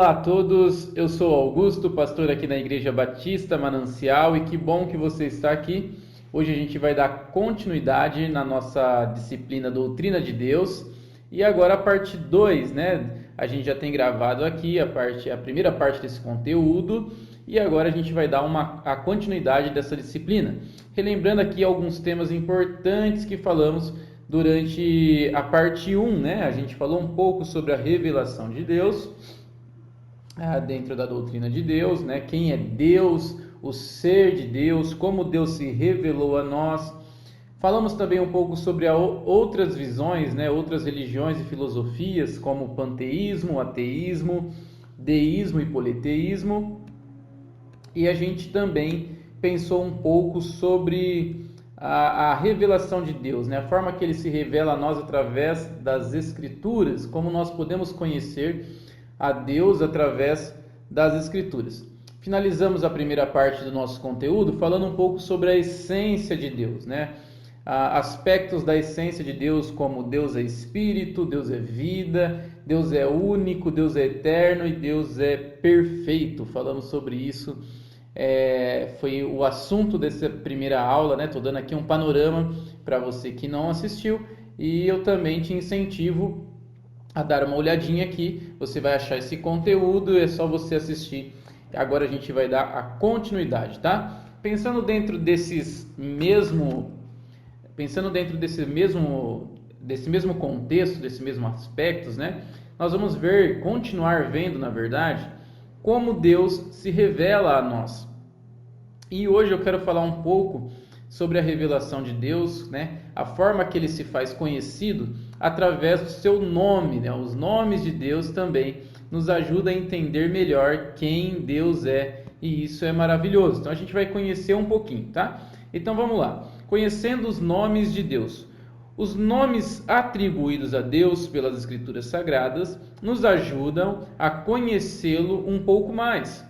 Olá a todos, eu sou Augusto, pastor aqui na Igreja Batista Manancial, e que bom que você está aqui. Hoje a gente vai dar continuidade na nossa disciplina Doutrina de Deus, e agora a parte 2, né? A gente já tem gravado aqui a primeira parte desse conteúdo, e agora a gente vai dar a continuidade dessa disciplina. Relembrando aqui alguns temas importantes que falamos durante a parte 1, né? A gente falou um pouco sobre a revelação de Deus dentro da doutrina de Deus, né? Quem é Deus, o ser de Deus, como Deus se revelou a nós. Falamos também um pouco sobre outras visões, né? Outras religiões e filosofias, como o panteísmo, o ateísmo, deísmo e politeísmo. E a gente também pensou um pouco sobre a revelação de Deus, né? A forma que ele se revela a nós através das Escrituras, como nós podemos conhecer a Deus através das Escrituras. Finalizamos a primeira parte do nosso conteúdo falando um pouco sobre a essência de Deus, né? Aspectos da essência de Deus, como Deus é Espírito, Deus é vida, Deus é único, Deus é eterno e Deus é perfeito. Falamos sobre isso, foi o assunto dessa primeira aula, né? Estou dando aqui um panorama para você que não assistiu, e eu também te incentivo a dar uma olhadinha aqui. Você vai achar esse conteúdo, é só você assistir. Agora a gente vai dar a continuidade, tá? Pensando dentro desse mesmo contexto, desse mesmo aspectos, né? Nós vamos continuar vendo, na verdade, como Deus se revela a nós. E hoje eu quero falar um pouco sobre a revelação de Deus, né? A forma que ele se faz conhecido através do seu nome, né? Os nomes de Deus também nos ajudam a entender melhor quem Deus é, e isso é maravilhoso. Então a gente vai conhecer um pouquinho, tá? Então vamos lá. Conhecendo os nomes de Deus. Os nomes atribuídos a Deus pelas Escrituras Sagradas nos ajudam a conhecê-lo um pouco mais,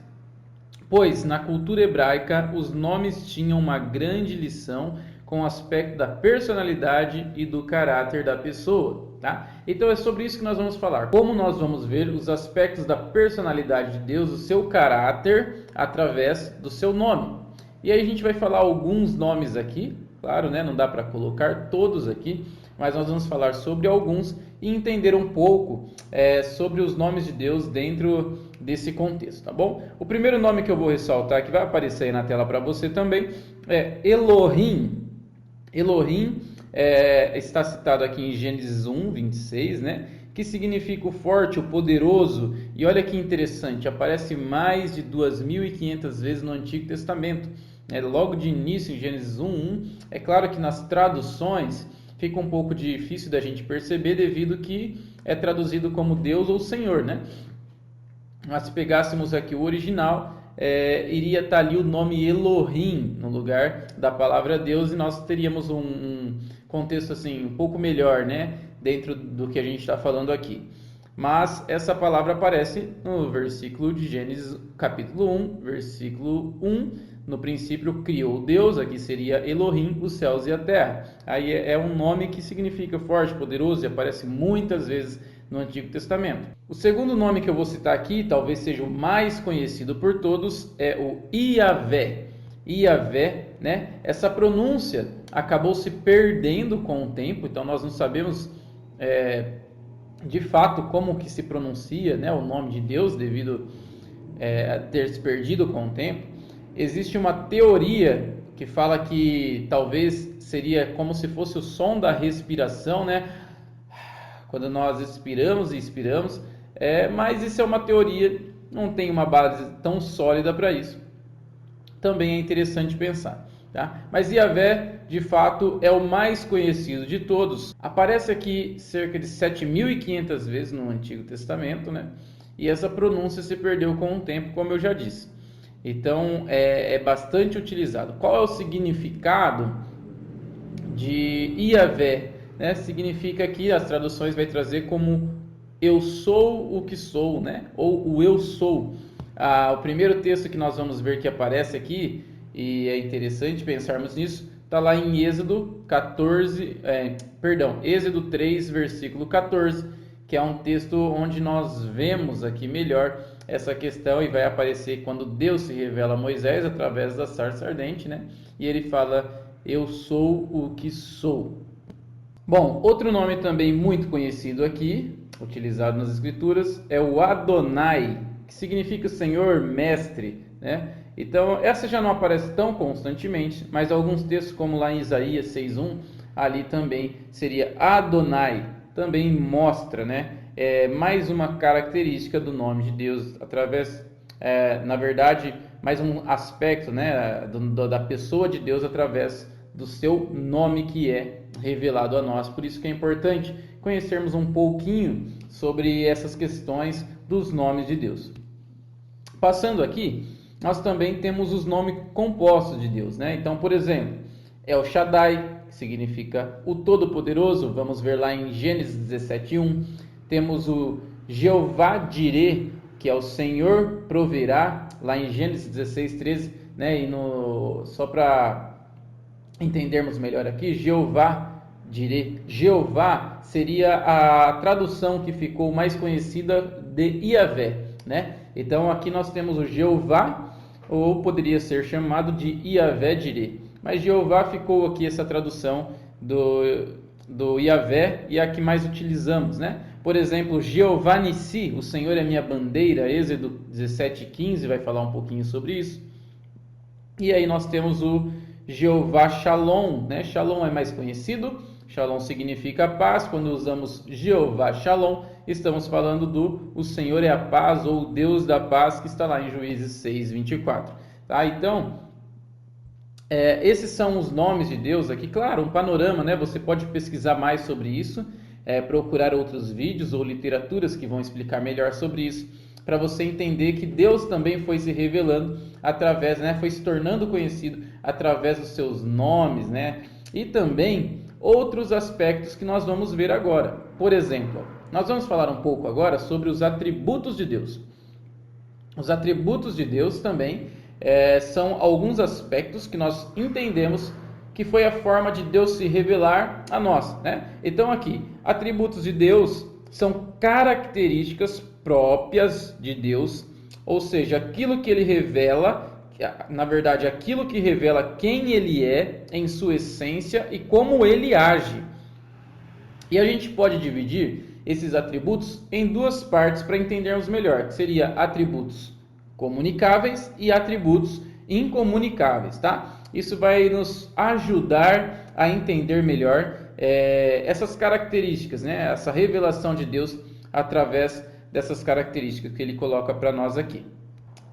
pois na cultura hebraica os nomes tinham uma grande lição com o aspecto da personalidade e do caráter da pessoa, tá? Então é sobre isso que nós vamos falar. Como nós vamos ver os aspectos da personalidade de Deus, o seu caráter, através do seu nome. E aí a gente vai falar alguns nomes aqui, claro, né? Não dá para colocar todos aqui, mas nós vamos falar sobre alguns e entender um pouco sobre os nomes de Deus dentro desse contexto, tá bom? O primeiro nome que eu vou ressaltar, que vai aparecer aí na tela para você também, é Elohim. Elohim está citado aqui em Gênesis 1, 26, né? Que significa o forte, o poderoso. E olha que interessante, aparece mais de 2.500 vezes no Antigo Testamento. Logo de início, em Gênesis 1, 1. É claro que nas traduções fica um pouco difícil da gente perceber, devido que é traduzido como Deus ou Senhor, né? Mas se pegássemos aqui o original, iria estar ali o nome Elohim no lugar da palavra Deus, e nós teríamos um contexto assim um pouco melhor, né, dentro do que a gente está falando aqui. Mas essa palavra aparece no versículo de Gênesis capítulo 1, versículo 1. No princípio criou Deus, aqui seria Elohim, os céus e a terra. Aí é um nome que significa forte, poderoso, e aparece muitas vezes no Antigo Testamento. O segundo nome que eu vou citar aqui, talvez seja o mais conhecido por todos, é o Iavé. Iavé, né? Essa pronúncia acabou se perdendo com o tempo, então nós não sabemos de fato como que se pronuncia, né, o nome de Deus, devido a ter se perdido com o tempo. Existe uma teoria que fala que talvez seria como se fosse o som da respiração, né? Quando nós expiramos e expiramos, mas isso é uma teoria, não tem uma base tão sólida para isso. Também é interessante pensar, tá? Mas Yahvé, de fato, é o mais conhecido de todos. Aparece aqui cerca de 7.500 vezes no Antigo Testamento, né? E essa pronúncia se perdeu com o tempo, como eu já disse. Então, é bastante utilizado. Qual é o significado de Yahvé? Né? Significa que as traduções vai trazer como eu sou o que sou, né? Ou o eu sou. O primeiro texto que nós vamos ver que aparece aqui, e é interessante pensarmos nisso, está lá em Êxodo 3, versículo 14, que é um texto onde nós vemos aqui melhor essa questão e vai aparecer quando Deus se revela a Moisés através da sarça ardente, né? E ele fala: eu sou o que sou. Bom, outro nome também muito conhecido aqui, utilizado nas Escrituras, é o Adonai, que significa Senhor, Mestre, né? Então, essa já não aparece tão constantemente, mas alguns textos, como lá em Isaías 6:1, ali também seria Adonai, também mostra, né? Mais uma característica do nome de Deus, através, na verdade, mais um aspecto, né, da pessoa de Deus através do seu nome que é revelado a nós. Por isso que é importante conhecermos um pouquinho sobre essas questões dos nomes de Deus. Passando aqui, nós também temos os nomes compostos de Deus, né? Então, por exemplo, El Shaddai, que significa o Todo-Poderoso, vamos ver lá em Gênesis 17:1. Temos o Jeová Jireh, que é o Senhor proverá, lá em Gênesis 16:13, né? Só para entendermos melhor aqui, Jeová Jireh. Jeová seria a tradução que ficou mais conhecida de Iavé, né? Então aqui nós temos o Jeová, ou poderia ser chamado de Iavé Jireh. Mas Jeová ficou aqui essa tradução do Iavé e a que mais utilizamos, né? Por exemplo, Jeová Nissi, o Senhor é minha bandeira, Êxodo 17:15 vai falar um pouquinho sobre isso. E aí nós temos o Jeová Shalom, né? Shalom é mais conhecido. Shalom significa paz. Quando usamos Jeová Shalom, estamos falando do o Senhor é a paz, ou o Deus da paz, que está lá em Juízes 6:24. Tá? Então, esses são os nomes de Deus aqui. Claro, um panorama, né? Você pode pesquisar mais sobre isso, procurar outros vídeos ou literaturas que vão explicar melhor sobre isso, para você entender que Deus também foi se revelando através, né? Foi se tornando conhecido através dos seus nomes, né? E também outros aspectos que nós vamos ver agora. Por exemplo, nós vamos falar um pouco agora sobre os atributos de Deus. Os atributos de Deus também são alguns aspectos que nós entendemos que foi a forma de Deus se revelar a nós, né? Então aqui, atributos de Deus são características próprias de Deus, ou seja, aquilo que ele revela, na verdade, aquilo que revela quem ele é em sua essência e como ele age. E a gente pode dividir esses atributos em duas partes para entendermos melhor, que seria atributos comunicáveis e atributos incomunicáveis, tá? Isso vai nos ajudar a entender melhor essas características, né? Essa revelação de Deus através dessas características que ele coloca para nós aqui.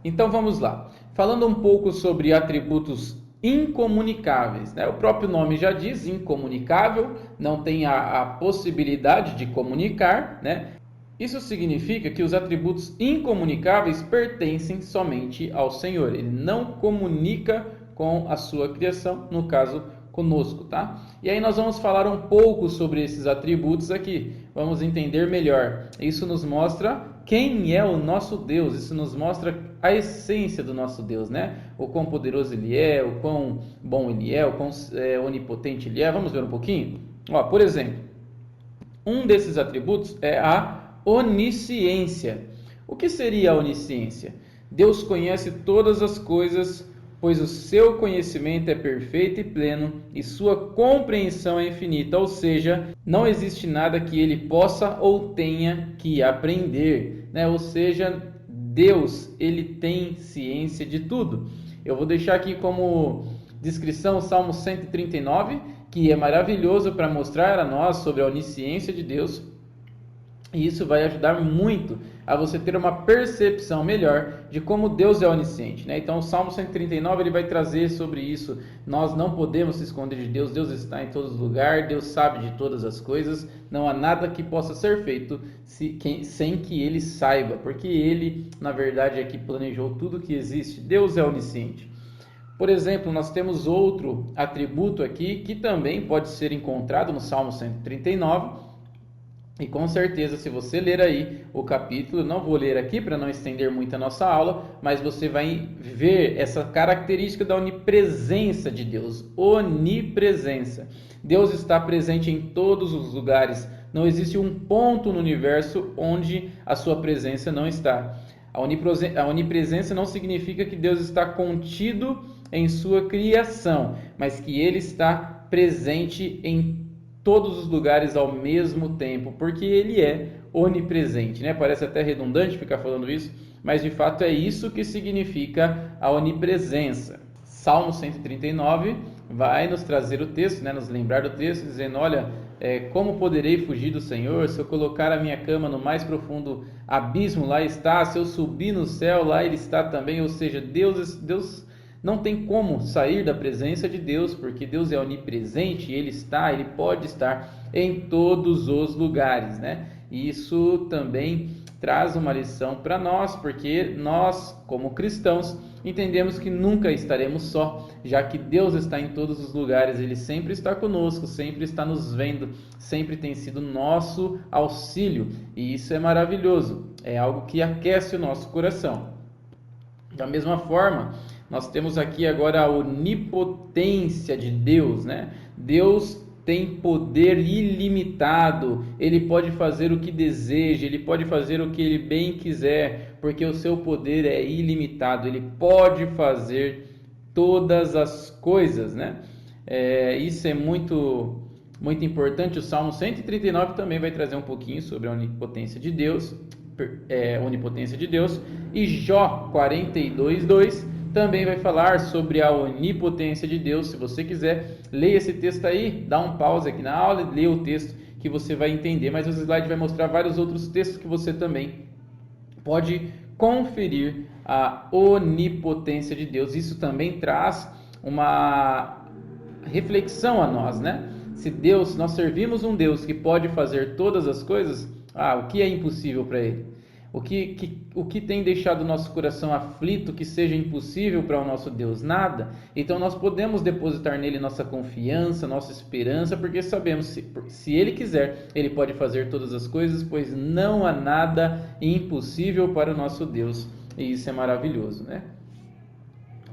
Então vamos lá. Falando um pouco sobre atributos incomunicáveis, né? O próprio nome já diz, incomunicável, não tem a possibilidade de comunicar, né? Isso significa que os atributos incomunicáveis pertencem somente ao Senhor. Ele não comunica com a sua criação, no caso conosco, tá? E aí nós vamos falar um pouco sobre esses atributos aqui. Vamos entender melhor. Isso nos mostra quem é o nosso Deus. Isso nos mostra a essência do nosso Deus, né? O quão poderoso ele é, o quão bom ele é, o quão onipotente ele é. Vamos ver um pouquinho? Ó, por exemplo, um desses atributos é a onisciência. O que seria a onisciência? Deus conhece todas as coisas, pois o seu conhecimento é perfeito e pleno, e sua compreensão é infinita, ou seja, não existe nada que ele possa ou tenha que aprender, né? Ou seja, Deus, ele tem ciência de tudo. Eu vou deixar aqui como descrição o Salmo 139, que é maravilhoso para mostrar a nós sobre a onisciência de Deus. E isso vai ajudar muito a você ter uma percepção melhor de como Deus é onisciente, né? Então o Salmo 139 ele vai trazer sobre isso. Nós não podemos se esconder de Deus. Deus está em todos os lugares. Deus sabe de todas as coisas. Não há nada que possa ser feito sem que Ele saiba, porque Ele, na verdade, é que planejou tudo que existe. Deus é onisciente. Por exemplo, nós temos outro atributo aqui que também pode ser encontrado no Salmo 139. E com certeza, se você ler aí o capítulo, não vou ler aqui para não estender muito a nossa aula, mas você vai ver essa característica da onipresença de Deus. Onipresença. Deus está presente em todos os lugares. Não existe um ponto no universo onde a sua presença não está. A onipresença não significa que Deus está contido em sua criação, mas que Ele está presente em todos os lugares ao mesmo tempo, porque Ele é onipresente, né? Parece até redundante ficar falando isso, mas de fato é isso que significa a onipresença. Salmo 139 vai nos trazer o texto, né? Nos lembrar do texto, dizendo: olha, como poderei fugir do Senhor? Se eu colocar a minha cama no mais profundo abismo, lá está. Se eu subir no céu, lá Ele está também. Ou seja, Deus não tem como sair da presença de Deus, porque Deus é onipresente, Ele pode estar em todos os lugares, né? E isso também traz uma lição para nós, porque nós, como cristãos, entendemos que nunca estaremos só, já que Deus está em todos os lugares, Ele sempre está conosco, sempre está nos vendo, sempre tem sido nosso auxílio, e isso é maravilhoso, é algo que aquece o nosso coração. Da mesma forma, nós temos aqui agora a onipotência de Deus, né? Deus tem poder ilimitado, Ele pode fazer o que deseja, Ele pode fazer o que Ele bem quiser, porque o seu poder é ilimitado, Ele pode fazer todas as coisas, né? Isso é muito importante. O Salmo 139 também vai trazer um pouquinho sobre a onipotência de Deus, e Jó 42:2 também vai falar sobre a onipotência de Deus. Se você quiser, leia esse texto aí, dá um pause aqui na aula e leia o texto que você vai entender, mas o slide vai mostrar vários outros textos que você também pode conferir a onipotência de Deus. Isso também traz uma reflexão a nós, né? Se nós servimos um Deus que pode fazer todas as coisas, o que é impossível para Ele? O que tem deixado o nosso coração aflito que seja impossível para o nosso Deus? Nada. Então nós podemos depositar nele nossa confiança, nossa esperança, porque sabemos se Ele quiser, Ele pode fazer todas as coisas, pois não há nada impossível para o nosso Deus. E isso é maravilhoso, né?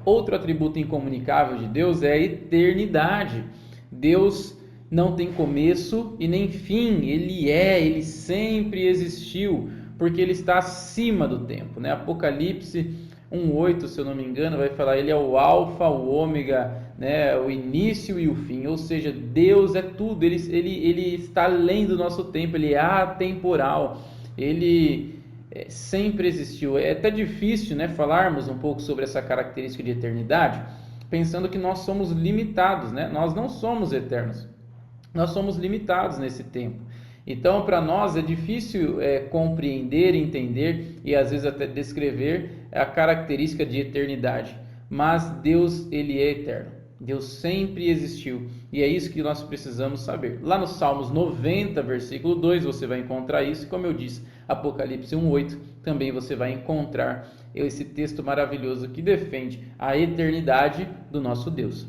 Outro atributo incomunicável de Deus é a eternidade. Deus não tem começo e nem fim. Ele sempre existiu, porque Ele está acima do tempo, né? Apocalipse 1:8, se eu não me engano, vai falar: Ele é o alfa, o ômega, né? O início e o fim. Ou seja, Deus é tudo. Ele está além do nosso tempo. Ele é atemporal. Ele sempre existiu. É até difícil, né, falarmos um pouco sobre essa característica de eternidade, pensando que nós somos limitados, né? Nós não somos eternos. Nós somos limitados nesse tempo. Então, para nós é difícil compreender, entender e às vezes até descrever a característica de eternidade. Mas Deus, Ele é eterno. Deus sempre existiu. E é isso que nós precisamos saber. Lá no Salmos 90, versículo 2, você vai encontrar isso. Como eu disse, Apocalipse 1:8, também você vai encontrar esse texto maravilhoso que defende a eternidade do nosso Deus.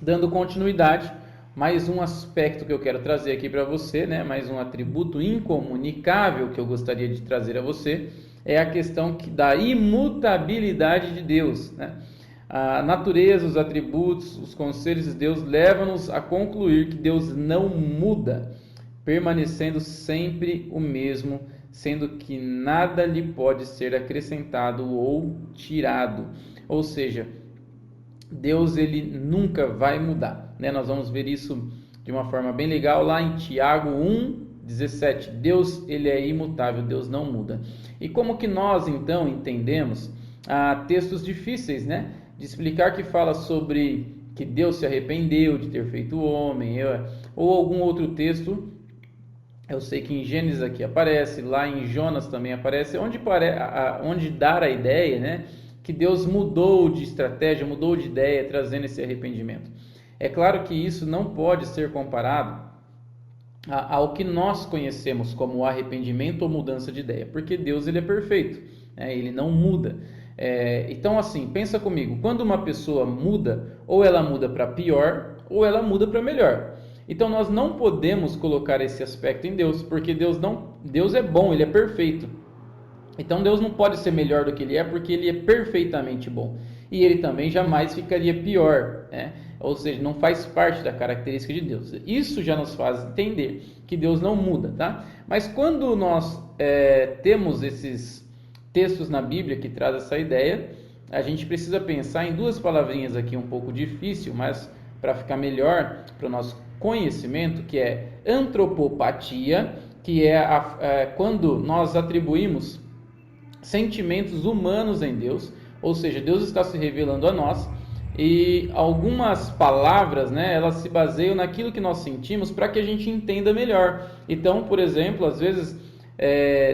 Dando continuidade, mais um aspecto que eu quero trazer aqui para você, né? Mais um atributo incomunicável que eu gostaria de trazer a você, é a questão da imutabilidade de Deus, né? A natureza, os atributos, os conselhos de Deus levam-nos a concluir que Deus não muda, permanecendo sempre o mesmo, sendo que nada lhe pode ser acrescentado ou tirado. Ou seja, Deus, Ele nunca vai mudar, né? Nós vamos ver isso de uma forma bem legal lá em Tiago 1:17. Deus, Ele é imutável, Deus não muda. E como que nós então entendemos textos difíceis, né, de explicar, que fala sobre que Deus se arrependeu de ter feito o homem, ou algum outro texto? Eu sei que em Gênesis aqui aparece, lá em Jonas também aparece, onde dar a ideia, né, que Deus mudou de estratégia, mudou de ideia, trazendo esse arrependimento. É claro que isso não pode ser comparado ao que nós conhecemos como arrependimento ou mudança de ideia, porque Deus, Ele é perfeito, né? Ele não muda. Então assim, pensa comigo, quando uma pessoa muda, ou ela muda para pior, ou ela muda para melhor. Então nós não podemos colocar esse aspecto em Deus, porque Deus é bom, Ele é perfeito. Então Deus não pode ser melhor do que Ele é, porque Ele é perfeitamente bom. E Ele também jamais ficaria pior, né? Ou seja, não faz parte da característica de Deus. Isso já nos faz entender que Deus não muda, tá? Mas quando nós temos esses textos na Bíblia que traz essa ideia, a gente precisa pensar em duas palavrinhas aqui um pouco difícil, mas para ficar melhor para o nosso conhecimento, que é antropopatia, que é quando nós atribuímos sentimentos humanos em Deus, ou seja, Deus está se revelando a nós e algumas palavras, né, elas se baseiam naquilo que nós sentimos para que a gente entenda melhor. Então, por exemplo, às vezes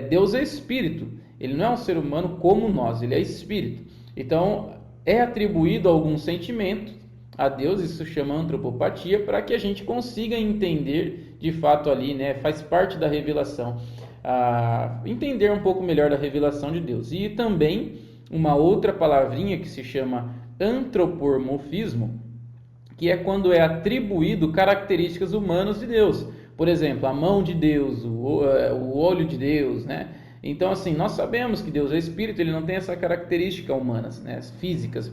Deus é espírito, ele não é um ser humano como nós, ele é espírito. Então, é atribuído algum sentimento a Deus, isso chama antropopatia, para que a gente consiga entender de fato ali, né, faz parte da revelação, entender um pouco melhor da revelação de Deus. E também uma outra palavrinha que se chama antropomorfismo, que é quando é atribuído características humanas de Deus. Por exemplo, a mão de Deus, o olho de Deus, né? Então, assim, nós sabemos que Deus é espírito, ele não tem essa característica humanas, né, físicas.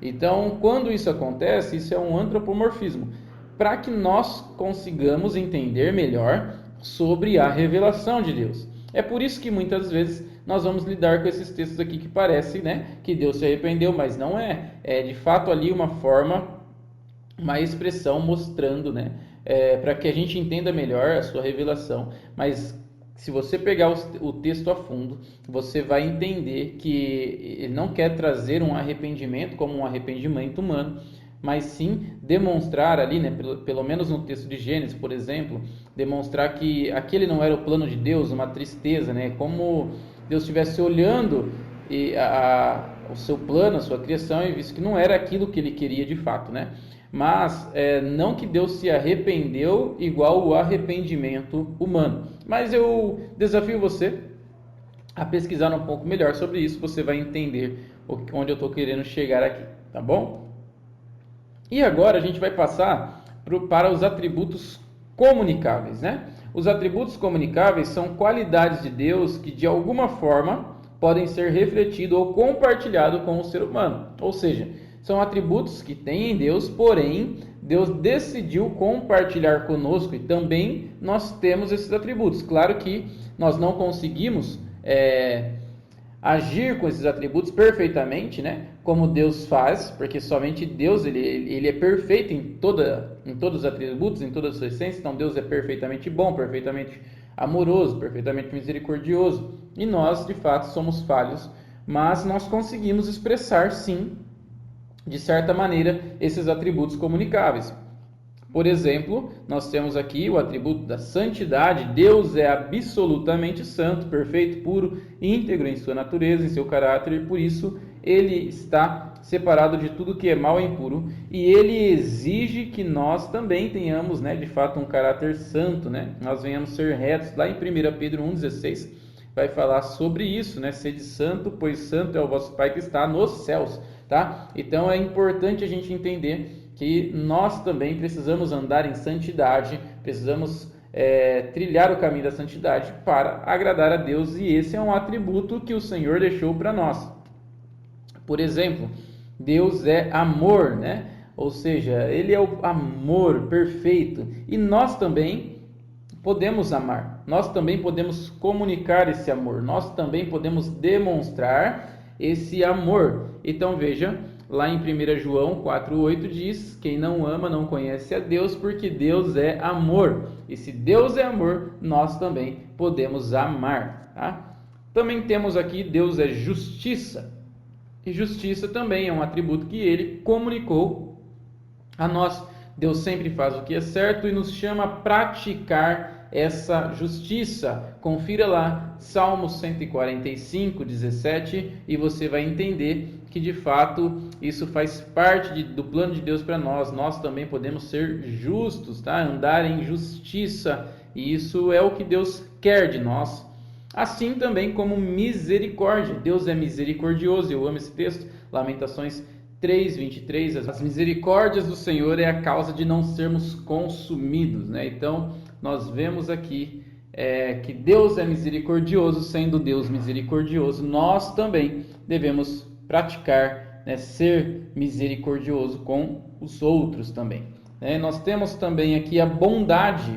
Então, quando isso acontece, isso é um antropomorfismo, para que nós consigamos entender melhor sobre a revelação de Deus. É por isso que muitas vezes nós vamos lidar com esses textos aqui que parece, né, que Deus se arrependeu, mas não é. É de fato ali uma forma, uma expressão mostrando, né, para que a gente entenda melhor a sua revelação. Mas se você pegar o texto a fundo, você vai entender que ele não quer trazer um arrependimento como um arrependimento humano, mas sim demonstrar ali, né, pelo menos no texto de Gênesis, por exemplo, demonstrar que aquele não era o plano de Deus, uma tristeza, né, como Deus estivesse olhando o seu plano, a sua criação, e visto que não era aquilo que ele queria de fato, né? Mas não que Deus se arrependeu igual o arrependimento humano. Mas eu desafio você a pesquisar um pouco melhor sobre isso, você vai entender onde eu estou querendo chegar aqui, tá bom? E agora a gente vai passar para os atributos comunicáveis, né? Os atributos comunicáveis são qualidades de Deus que de alguma forma podem ser refletidos ou compartilhados com o ser humano. Ou seja, são atributos que tem em Deus, porém Deus decidiu compartilhar conosco e também nós temos esses atributos. Claro que nós não conseguimos agir com esses atributos perfeitamente, né? Como Deus faz, porque somente Deus ele é perfeito em todos os atributos, em toda a sua essência. Então Deus é perfeitamente bom, perfeitamente amoroso, perfeitamente misericordioso. E nós, de fato, somos falhos, mas nós conseguimos expressar, sim, de certa maneira, esses atributos comunicáveis. Por exemplo, nós temos aqui o atributo da santidade. Deus é absolutamente santo, perfeito, puro, íntegro em sua natureza, em seu caráter, e por isso ele está separado de tudo que é mal e impuro, e ele exige que nós também tenhamos, né, de fato, um caráter santo, né? Nós venhamos ser retos. Lá em 1 Pedro 1,16 vai falar sobre isso, né? Sede santo, pois santo é o vosso Pai que está nos céus, tá? Então é importante a gente entender que nós também precisamos andar em santidade, precisamos trilhar o caminho da santidade para agradar a Deus, e esse é um atributo que o Senhor deixou para nós. Por exemplo, Deus é amor, né? Ou seja, ele é o amor perfeito, e nós também podemos amar, nós também podemos comunicar esse amor, nós também podemos demonstrar esse amor. Então veja, lá em 1 João 4,8 diz: quem não ama não conhece a Deus, porque Deus é amor. E se Deus é amor, nós também podemos amar, tá? Também temos aqui, Deus é justiça. E justiça também é um atributo que ele comunicou a nós. Deus sempre faz o que é certo e nos chama a praticar essa justiça. Confira lá, Salmos 145, 17, e você vai entender que de fato isso faz parte do plano de Deus para nós. Nós também podemos ser justos, tá? Andar em justiça, e isso é o que Deus quer de nós. Assim também como misericórdia. Deus é misericordioso. Eu amo esse texto, Lamentações 3:23. As misericórdias do Senhor é a causa de não sermos consumidos, né? Então nós vemos aqui que Deus é misericordioso. Sendo Deus misericordioso, nós também devemos praticar, né, ser misericordioso com os outros também, né? Nós temos também aqui a bondade.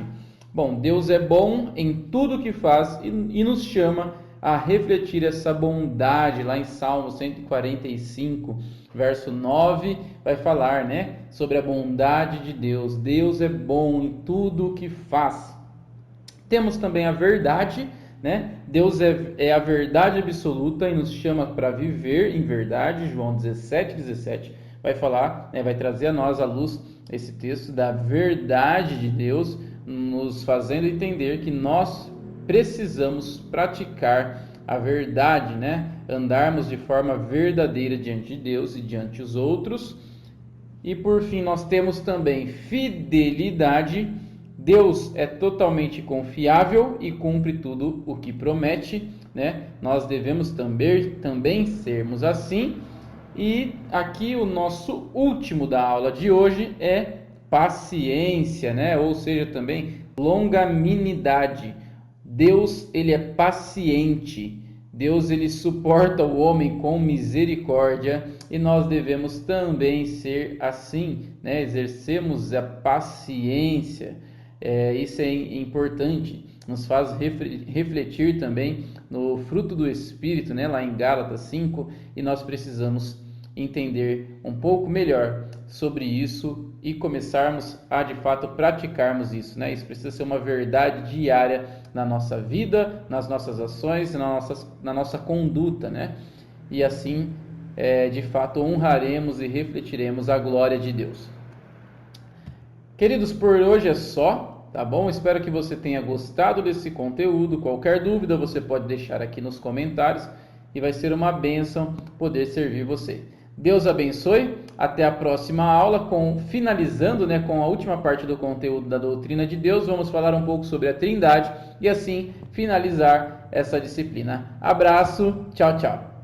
Bom, Deus é bom em tudo que faz e nos chama a refletir essa bondade. Lá em Salmo 145, verso 9, vai falar, né, sobre a bondade de Deus. Deus é bom em tudo o que faz. Temos também a verdade, né? Deus é a verdade absoluta e nos chama para viver em verdade. João 17:17 vai falar, né, vai trazer a nós à luz esse texto da verdade de Deus, nos fazendo entender que nós precisamos praticar a verdade, né? Andarmos de forma verdadeira diante de Deus e diante dos outros. E por fim, nós temos também fidelidade. Deus é totalmente confiável e cumpre tudo o que promete, né? Nós devemos também sermos assim. E aqui o nosso último da aula de hoje é paciência, né? Ou seja, também longanimidade. Deus, ele é paciente. Deus, ele suporta o homem com misericórdia e nós devemos também ser assim, né? Exercemos a paciência. Isso é importante, nos faz refletir também no fruto do Espírito, né? Lá em Gálatas 5, e nós precisamos entender um pouco melhor sobre isso e começarmos a de fato praticarmos isso, né? Isso precisa ser uma verdade diária na nossa vida, nas nossas ações, na nossa conduta, né? E assim, de fato, honraremos e refletiremos a glória de Deus. Queridos, por hoje é só, tá bom? Espero que você tenha gostado desse conteúdo. Qualquer dúvida você pode deixar aqui nos comentários e vai ser uma bênção poder servir você. Deus abençoe. Até a próxima aula, finalizando, né, com a última parte do conteúdo da doutrina de Deus. Vamos falar um pouco sobre a Trindade e assim finalizar essa disciplina. Abraço, tchau, tchau.